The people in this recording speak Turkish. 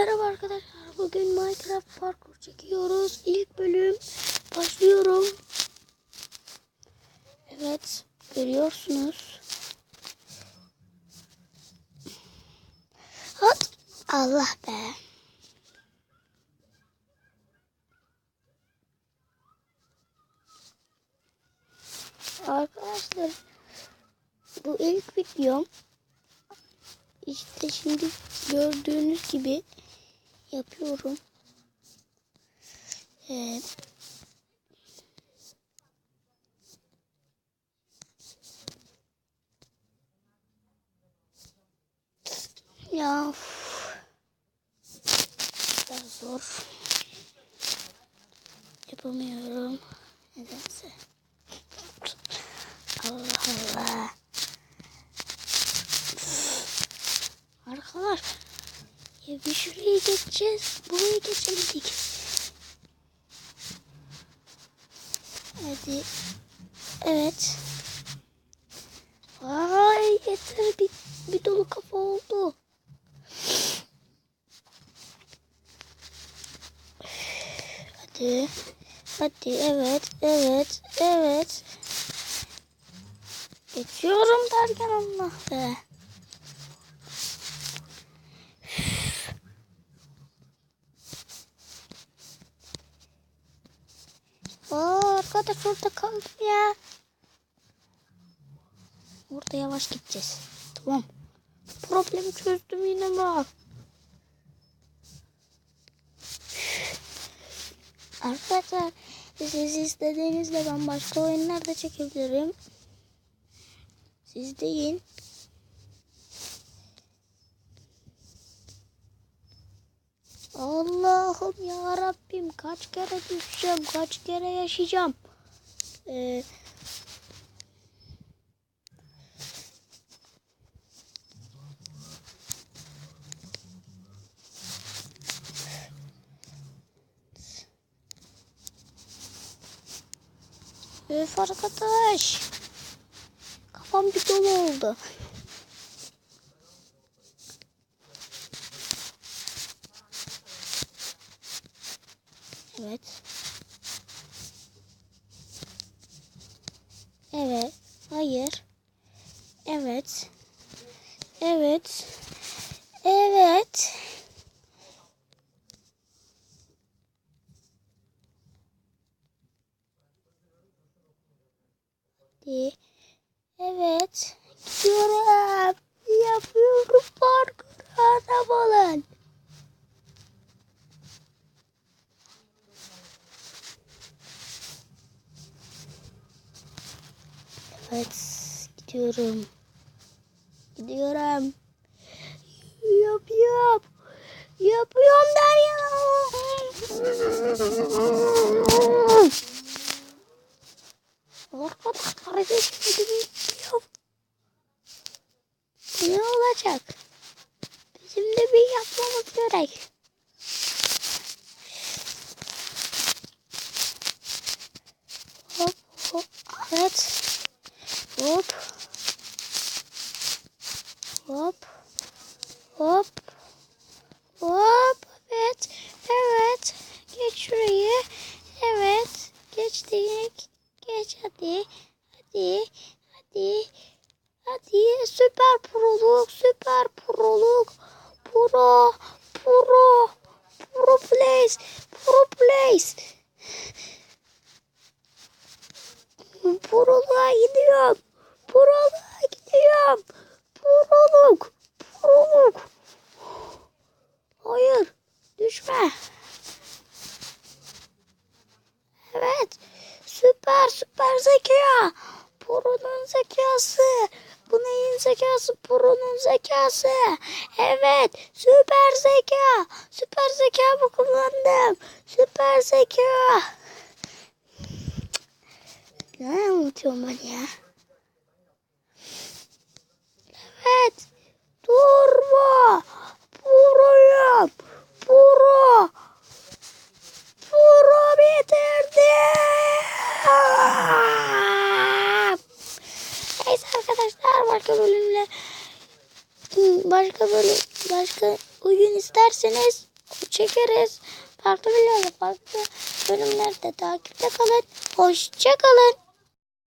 Merhaba arkadaşlar. Bugün Minecraft parkur çekiyoruz. İlk bölüm başlıyorum. Evet, görüyorsunuz. Hat Allah be. Arkadaşlar, bu ilk videom. İşte şimdi gördüğünüz gibi yapıyorum. Ya daha zor. Yapamıyorum. Nedense. Allah Allah. Arkadaş. Ya bir şuraya geçeceğiz. Buraya geçemedik. Hadi. Evet. Vay yeter. Bir dolu kafa oldu. Hadi. Hadi evet. Geçiyorum derken Allah be. Arkadaş orada kaldım ya. Orada yavaş gideceğiz. Tamam. Problemi çözdüm yine bak. Arkadaşlar siz istediğinizde ben başka oyunlar da çekebilirim. Siz deyin. Allah'ım ya Rabbim kaç kere düşeceğim, kaç kere yaşayacağım. Öf arkadaş. Kafam bir dolu oldu. Evet. Evet. Hayır. Evet. Evet. Evet. Evet. Gidiyorum. Yapıyorum parkur arabalar. Evet. Gidiyorum. Yapıyorum Derya. Arkadaş kardeşim gidiyor. Ne olacak? Bizim de bir yapmamız gerek. Hop. Evet. Hop. Evet. Geç şurayı. Evet. Geçtik. Geç hadi. Süper proluk. Pro place. Proluğa gidiyorum. Proluk. Hayır. Düşme. Evet. Süper zeka. Pro'nun zekası. Bu neyin zekası? Pro'nun zekası. Evet. Süper zeka mı kullandım? Süper zeka. Ne anlatıyorum ben ya? Evet. Turbo. Pro'yum. Pro bitirdim. Neyse arkadaşlar başka oyun isterseniz çekeriz. Farklı videolarda, farklı bölümlerde takipte kalın. Hoşça kalın.